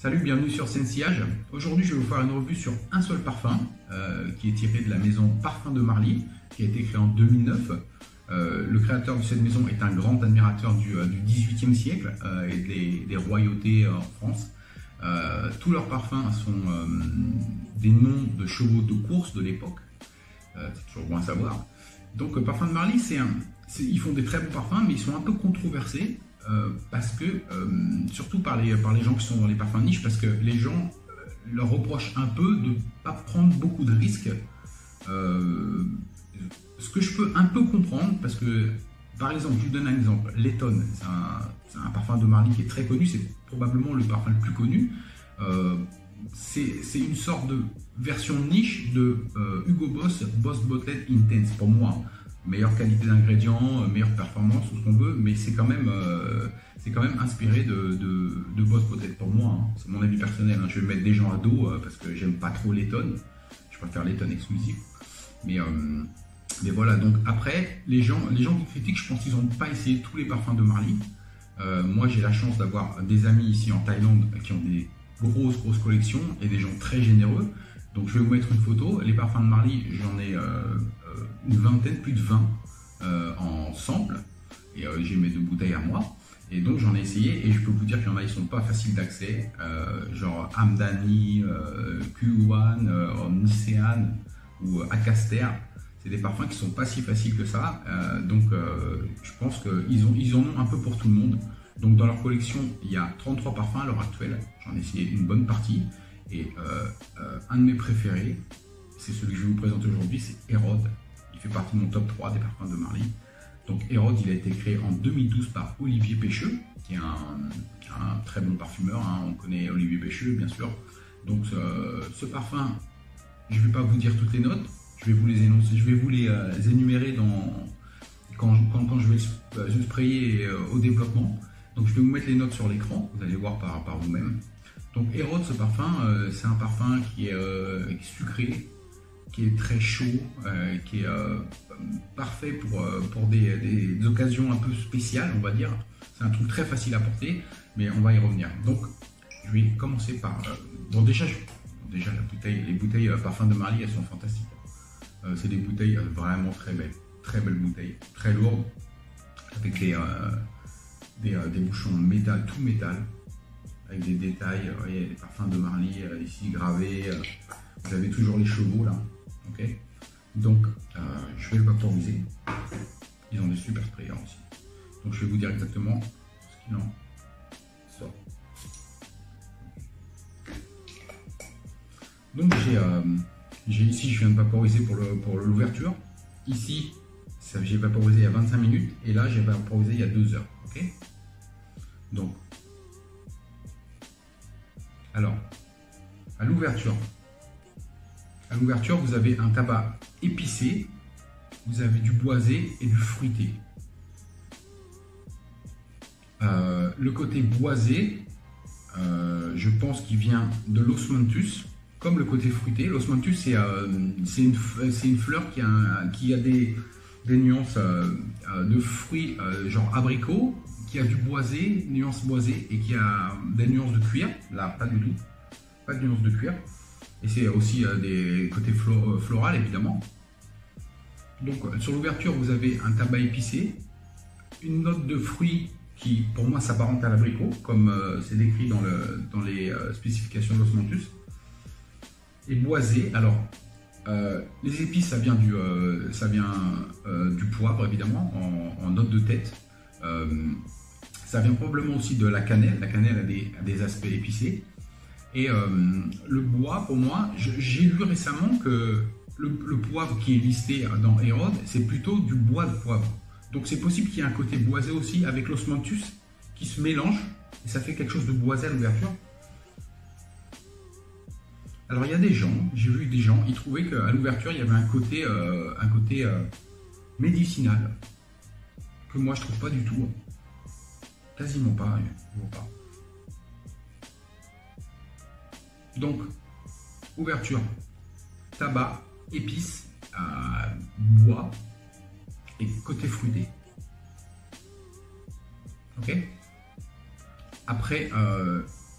Salut, bienvenue sur Sensillage. Aujourd'hui, je vais vous faire une revue sur un seul parfum qui est tiré de la maison Parfums de Marly, qui a été créé en 2009. Le créateur de cette maison est un grand admirateur du XVIIIe siècle et des royautés en France. Tous leurs parfums sont des noms de chevaux de course de l'époque. C'est toujours bon à savoir. Donc, Parfums de Marly, ils font des très bons parfums, mais ils sont un peu controversés. Parce que, surtout par les gens qui sont dans les parfums de niche, parce que les gens leur reprochent un peu de ne pas prendre beaucoup de risques. Ce que je peux un peu comprendre, parce que, par exemple, je vous donne un exemple, Letton, c'est un parfum de Marly qui est très connu, c'est probablement le parfum le plus connu. C'est une sorte de version niche de Hugo Boss Boss Bottled Intense, pour moi. Meilleure qualité d'ingrédients, meilleure performance, tout ce qu'on veut, mais c'est quand même inspiré de Boss Bottled pour moi. Hein. C'est mon avis personnel. Hein. Je vais mettre des gens à dos parce que j'aime pas trop Letton. Je préfère Letton exclusif. Mais voilà. Donc après, les gens qui critiquent, je pense qu'ils n'ont pas essayé tous les parfums de Marly. Moi, j'ai la chance d'avoir des amis ici en Thaïlande qui ont des grosses collections et des gens très généreux. Donc je vais vous mettre une photo. Les parfums de Marly, j'en ai une vingtaine, plus de 20 en sample. Et j'ai mes 2 bouteilles à moi. Et donc j'en ai essayé et je peux vous dire qu'il y en a, ils sont pas faciles d'accès. Genre Hamdani, Q1, Nicean ou Acaster. C'est des parfums qui sont pas si faciles que ça. Donc je pense qu'ils en ont un peu pour tout le monde. Donc dans leur collection, il y a 33 parfums à l'heure actuelle. J'en ai essayé une bonne partie. Et un de mes préférés, c'est celui que je vais vous présenter aujourd'hui, c'est Hérode. Il fait partie de mon top 3 des parfums de Marly. Donc Hérode, il a été créé en 2012 par Olivier Pêcheux, qui est un très bon parfumeur. Hein. On connaît Olivier Pêcheux, bien sûr. Donc ce parfum, je ne vais pas vous dire toutes les notes, je vais vous les énoncer, je vais vous les énumérer quand je vais le sprayer au développement. Donc je vais vous mettre les notes sur l'écran, vous allez voir par vous-même. Donc Hérode, ce parfum, c'est un parfum qui est sucré, qui est très chaud, qui est parfait pour des occasions un peu spéciales, on va dire. C'est un truc très facile à porter, mais on va y revenir. Donc je vais commencer par... bon déjà les bouteilles parfums de Marly, elles sont fantastiques. C'est des bouteilles vraiment très belles bouteilles, très lourdes, avec des bouchons métal, tout métal, avec des détails, vous voyez, les parfums de Marly ici gravés, vous avez toujours les chevaux là, ok. Donc je vais le vaporiser, ils ont des super sprayers aussi, donc je vais vous dire exactement ce qu'il en sort. Donc j'ai ici, je viens de vaporiser pour l'ouverture, ici j'ai vaporisé il y a 25 minutes, et là j'ai vaporisé il y a 2 heures, ok. Donc, alors, à l'ouverture, vous avez un tabac épicé, vous avez du boisé et du fruité. Le côté boisé, je pense qu'il vient de l'osmanthus, comme le côté fruité. L'osmanthus, c'est une fleur qui a des nuances de fruits genre abricot, qui a du boisé, nuance boisée, et qui a des nuances de cuir. Là, pas du tout, pas de nuances de cuir. Et c'est aussi des côtés floral, évidemment. Donc, sur l'ouverture, vous avez un tabac épicé, une note de fruits qui, pour moi, s'apparente à l'abricot, comme c'est décrit dans les spécifications de l'osmanthus. Et boisé, alors, les épices, ça vient du poivre, évidemment, en note de tête. Ça vient probablement aussi de la cannelle. La cannelle a des aspects épicés. Et le bois, pour moi, j'ai lu récemment que le poivre qui est listé dans Hérode, c'est plutôt du bois de poivre. Donc c'est possible qu'il y ait un côté boisé aussi avec l'osmanthus qui se mélange et ça fait quelque chose de boisé à l'ouverture. Alors il y a des gens, j'ai vu des gens, ils trouvaient qu'à l'ouverture il y avait un côté médicinal que moi je trouve pas du tout. Quasiment pas, Donc, ouverture, tabac, épices, bois et côté fruité. Ok. Après,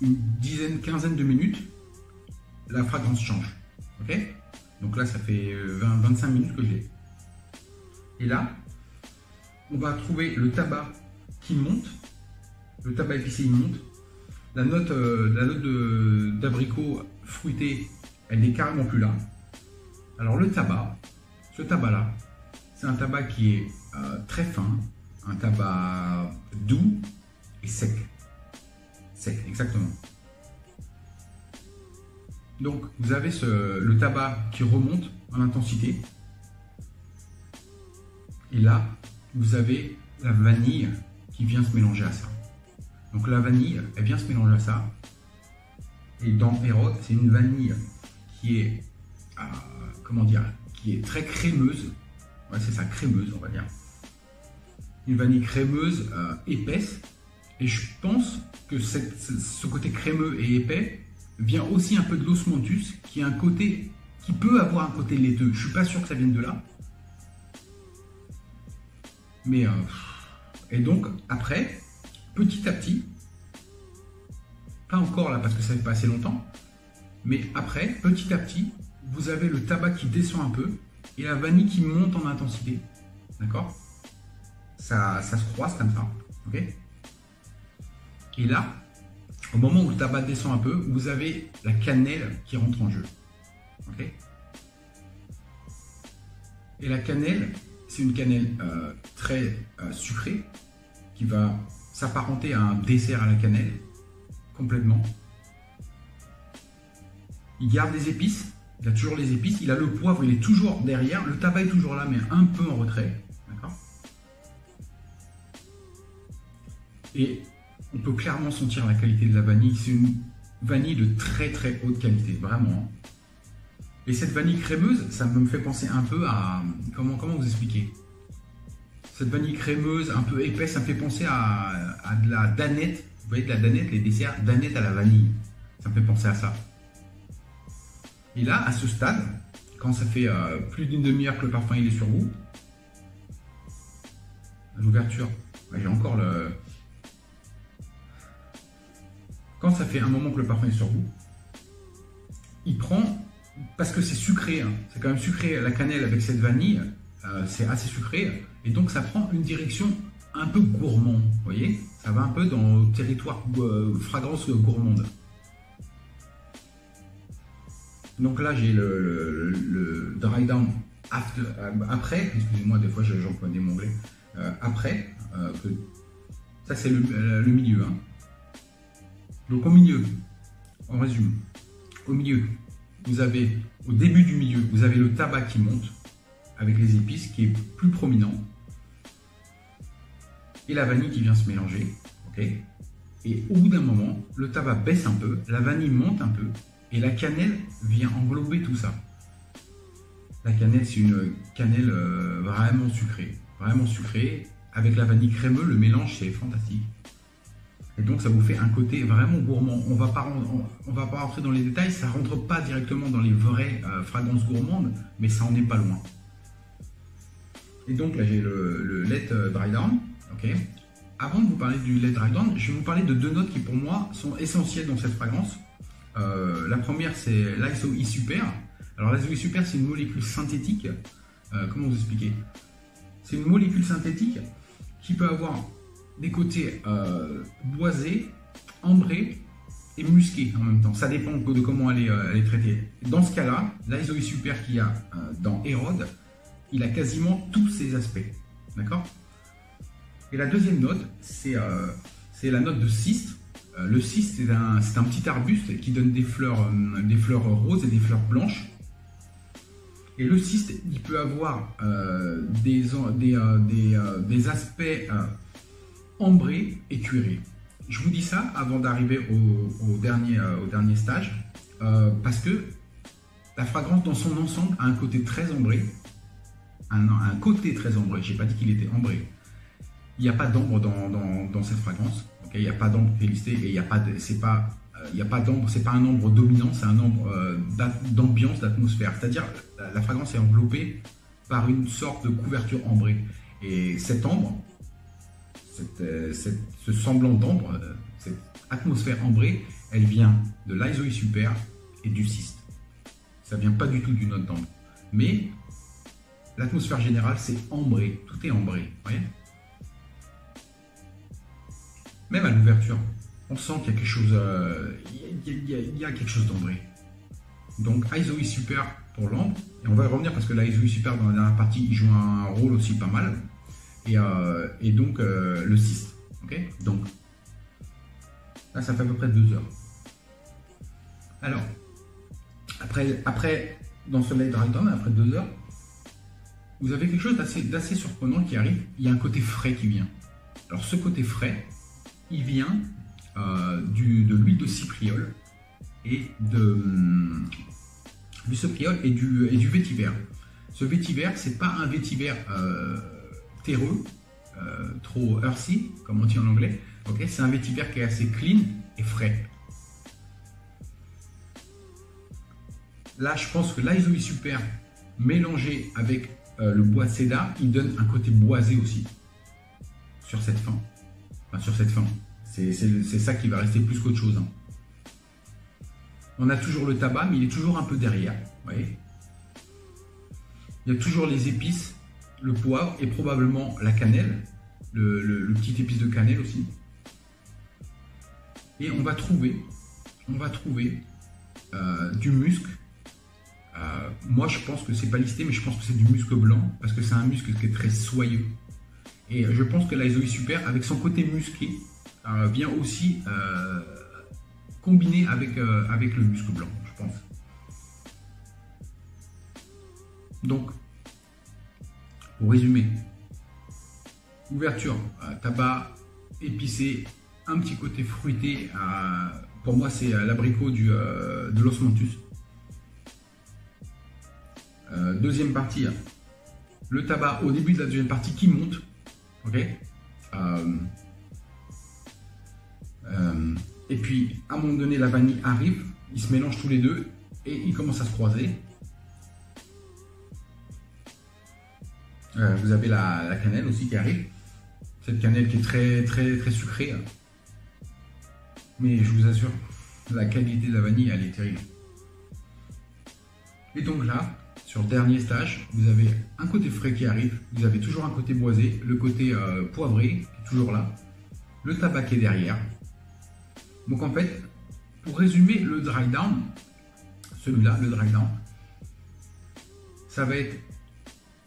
une dizaine, quinzaine de minutes, la fragrance change. Ok? Donc là, ça fait 20-25 minutes que je l'ai. Et là, on va trouver le tabac qui monte. Le tabac épicé, il monte. La note d'abricot fruité, elle n'est carrément plus là. Alors le tabac, ce tabac-là, c'est un tabac qui est très fin, un tabac doux et sec. Sec, exactement. Donc vous avez le tabac qui remonte en intensité. Et là, vous avez la vanille qui vient se mélanger à ça. Donc la vanille, elle vient se mélanger à ça. Et dans Hérode, c'est une vanille qui est, comment dire, qui est très crémeuse. Ouais, c'est ça, crémeuse, on va dire. Une vanille crémeuse, épaisse. Et je pense que ce côté crémeux et épais vient aussi un peu de l'osmanthus, qui a un côté, qui peut avoir un côté laiteux. Je suis pas sûr que ça vienne de là. Mais et donc après, petit à petit, pas encore là parce que ça fait pas assez longtemps, mais après, petit à petit, vous avez le tabac qui descend un peu et la vanille qui monte en intensité. D'accord? Ça se croise comme ça. Ok? Et là, au moment où le tabac descend un peu, vous avez la cannelle qui rentre en jeu. Ok? Et la cannelle, c'est une cannelle très sucrée qui va s'apparenter à un dessert à la cannelle, complètement. Il garde les épices, il a toujours les épices, il a le poivre, il est toujours derrière, le tabac est toujours là, mais un peu en retrait. D'accord? Et on peut clairement sentir la qualité de la vanille. C'est une vanille de très très haute qualité, vraiment. Et cette vanille crémeuse, ça me fait penser un peu à... Comment vous expliquer? Cette vanille crémeuse, un peu épaisse, ça me fait penser à de la danette. Vous voyez, de la danette, les desserts danette à la vanille. Ça me fait penser à ça. Et là, à ce stade, quand ça fait plus d'une demi-heure que le parfum il est sur vous, l'ouverture, j'ai encore le... Quand ça fait un moment que le parfum est sur vous, il prend, parce que c'est sucré, hein, c'est quand même sucré, la cannelle avec cette vanille, c'est assez sucré, et donc ça prend une direction un peu gourmand, vous voyez? Ça va un peu dans le territoire fragrance gourmande. Donc là, j'ai le dry down après, excusez-moi, des fois j'emploie des mots anglais, après, ça c'est le milieu, hein. Donc au milieu, on résume, au milieu, vous avez, au début du milieu, vous avez le tabac qui monte, avec les épices, qui est plus prominent, et la vanille qui vient se mélanger, ok? Et au bout d'un moment, le tabac baisse un peu, la vanille monte un peu, et la cannelle vient englober tout ça. La cannelle, c'est une cannelle vraiment sucrée, avec la vanille crémeuse, le mélange, c'est fantastique. Et donc ça vous fait un côté vraiment gourmand. On va pas rentrer dans les détails, ça rentre pas directement dans les vraies fragrances gourmandes, mais ça en est pas loin. Et donc là j'ai le Let Dry Down. Okay. Avant de vous parler du Let Dry Down, je vais vous parler de deux notes qui pour moi sont essentielles dans cette fragrance. La première c'est l'ISO E-Super. Alors l'ISO E-Super c'est une molécule synthétique. Comment vous expliquer? C'est une molécule synthétique qui peut avoir des côtés boisés, ambrés et musqués en même temps. Ça dépend de comment elle est traitée. Dans ce cas-là, l'ISO E-Super qu'il y a dans Hérode, il a quasiment tous ces aspects. D'accord? Et la deuxième note, c'est la note de cyste. Le cyste, c'est un petit arbuste qui donne des fleurs roses et des fleurs blanches. Et le cyste, il peut avoir des aspects ambrés et cuirés. Je vous dis ça avant d'arriver au dernier stage, parce que la fragrance dans son ensemble a un côté très ambré. Un côté très ambré, je n'ai pas dit qu'il était ambré. Il n'y a pas d'ambre dans cette fragrance. Okay, il n'y a pas d'ambre félicité et il n'y a pas d'ambre, c'est pas un ambre dominant, c'est un ambre d'ambiance, d'atmosphère. C'est-à-dire la fragrance est enveloppée par une sorte de couverture ambrée. Et cet ambre, ce semblant d'ambre, cette atmosphère ambrée, elle vient de l'Isoe Super et du cyste. Ça vient pas du tout d'une note d'ambre. Mais l'atmosphère générale, c'est ambré. Tout est ambré. Vous voyez, même à l'ouverture, on sent qu'il y a quelque chose, il y a quelque chose d'ambré. Donc Isoe Super pour l'ambre. Et on va y revenir parce que l'Isoe Super dans la dernière partie, il joue un rôle aussi pas mal. Et donc le cyste. Okay, donc là, ça fait à peu près 2 heures. Alors, après dans ce Light Dry Down, après 2 heures, vous avez quelque chose d'assez surprenant qui arrive. Il y a un côté frais qui vient. Alors ce côté frais, il vient de l'huile de cypriole et du cypriole et du vétiver. Ce vétiver, c'est pas un vétiver terreux, trop earthy, comme on dit en anglais. Okay, c'est un vétiver qui est assez clean et frais. Là, je pense que l'Isoe Super mélangé avec le bois de cédar, il donne un côté boisé aussi sur cette fin. Enfin, sur cette fin. C'est ça qui va rester plus qu'autre chose. Hein. On a toujours le tabac, mais il est toujours un peu derrière. Vous voyez, il y a toujours les épices, le poivre et probablement la cannelle, le petit épice de cannelle aussi. Et on va trouver du musc. Moi, je pense que c'est pas listé, mais je pense que c'est du musc blanc parce que c'est un musc qui est très soyeux. Et je pense que l'Isoe Super, avec son côté musqué, vient aussi combiner avec le musc blanc, je pense. Donc, pour résumer, ouverture, tabac épicé, un petit côté fruité. Pour moi, c'est l'abricot de l'osmanthus. Deuxième partie, le tabac au début de la deuxième partie qui monte. Ok. Et puis à un moment donné, la vanille arrive, ils se mélangent tous les deux et ils commencent à se croiser. Vous avez la cannelle aussi qui arrive. Cette cannelle qui est très très très sucrée. Mais je vous assure, la qualité de la vanille, elle est terrible. Et donc là, sur le dernier stage, vous avez un côté frais qui arrive, vous avez toujours un côté boisé, le côté poivré qui est toujours là, le tabac qui est derrière. Donc en fait, pour résumer le dry down, celui-là, le dry down, ça va être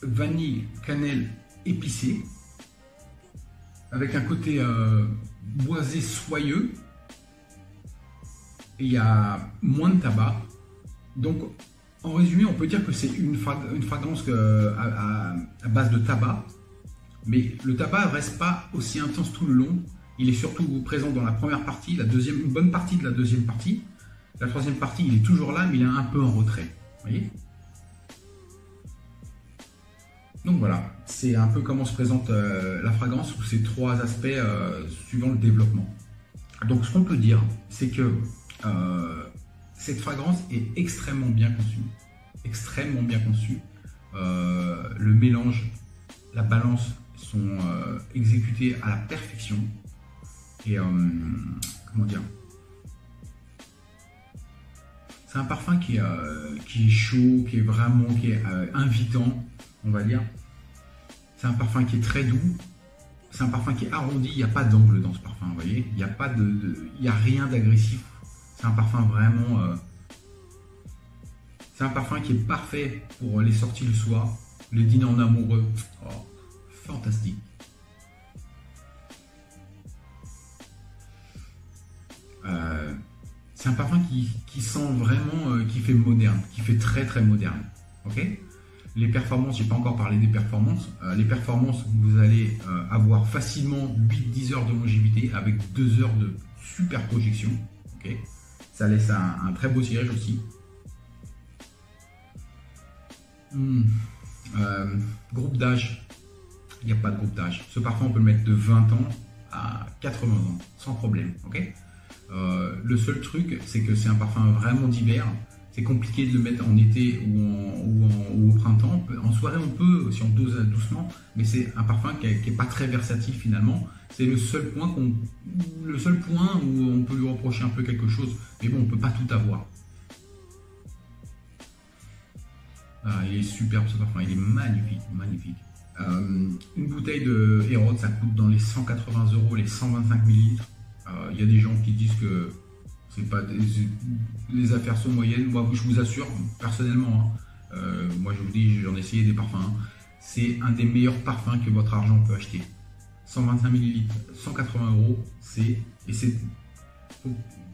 vanille, cannelle, épicé, avec un côté boisé soyeux, et il y a moins de tabac. Donc en résumé, on peut dire que c'est une fragrance à base de tabac, mais le tabac ne reste pas aussi intense tout le long. Il est surtout présent dans la première partie, une bonne partie de la deuxième partie. La troisième partie, il est toujours là, mais il est un peu en retrait. Vous voyez ? Donc voilà, c'est un peu comment se présente la fragrance sous ces trois aspects suivant le développement. Donc ce qu'on peut dire, c'est que cette fragrance est extrêmement bien conçue. Extrêmement bien conçue. Le mélange, la balance sont exécutés à la perfection. Et comment dire, c'est un parfum qui est chaud, qui est invitant, on va dire. C'est un parfum qui est très doux. C'est un parfum qui est arrondi. Il n'y a pas d'angle dans ce parfum, vous voyez. Il n'y a rien d'agressif. C'est un parfum vraiment... c'est un parfum qui est parfait pour les sorties le soir, les dîners en amoureux. Oh, fantastique. C'est un parfum qui sent vraiment, qui fait moderne, qui fait très très moderne. Ok. Les performances, j'ai pas encore parlé des performances. Les performances, vous allez avoir facilement 8-10 heures de longévité avec 2 heures de super projection. Ok. Ça laisse un très beau tirage aussi. Groupe d'âge, il n'y a pas de groupe d'âge. Ce parfum, on peut le mettre de 20 ans à 80 ans, sans problème. Ok. Le seul truc, c'est que c'est un parfum vraiment d'hiver c'est compliqué de le mettre en été ou au printemps. En soirée, on peut, si on dose doucement, mais c'est un parfum qui est pas très versatile finalement. C'est le seul point où on peut lui reprocher un peu quelque chose. Mais bon, on peut pas tout avoir. Ah, il est superbe ce parfum, il est magnifique, magnifique. Une bouteille de Hérode, ça coûte dans les 180 €, les 125 ml. Il y a des gens qui disent que c'est pas les affaires sont moyennes. Moi, je vous assure, personnellement, moi je vous dis, j'en ai essayé des parfums. C'est un des meilleurs parfums que votre argent peut acheter. 125 ml, 180 €,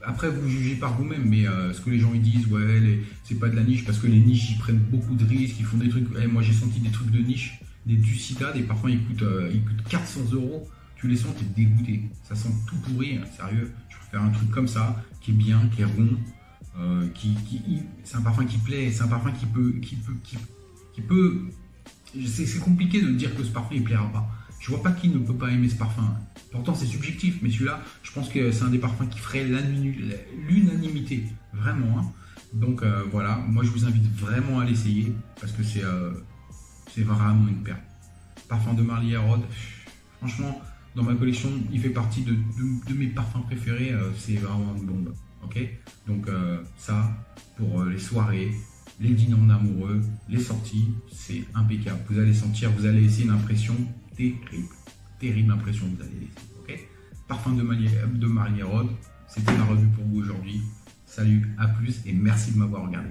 après vous jugez par vous-même, mais ce que les gens ils disent, ouais, c'est pas de la niche, parce que les niches ils prennent beaucoup de risques, ils font des trucs. Moi j'ai senti des trucs de niche, des Ducita, des parfums ils coûtent 400 €. Tu les sens, t'es dégoûté. Ça sent tout pourri, hein, sérieux. Je préfère un truc comme ça, qui est bien, qui est rond, c'est un parfum qui plaît, c'est un parfum qui peut. C'est compliqué de dire que ce parfum il plaira pas. Je vois pas qui ne peut pas aimer ce parfum. Pourtant c'est subjectif, mais celui-là, je pense que c'est un des parfums qui ferait l'unanimité, vraiment. Hein. Donc voilà, moi je vous invite vraiment à l'essayer parce que c'est vraiment une perle. Parfum de Marly Hérode, franchement, dans ma collection, il fait partie de mes parfums préférés. C'est vraiment une bombe. Ok, donc ça pour les soirées, les dîners en amoureux, les sorties, c'est impeccable. Vous allez sentir, vous allez laisser une impression terrible impression que vous allez laisser. Ok, parfum de Marly Hérode, c'était la revue pour vous aujourd'hui. Salut, à plus et merci de m'avoir regardé.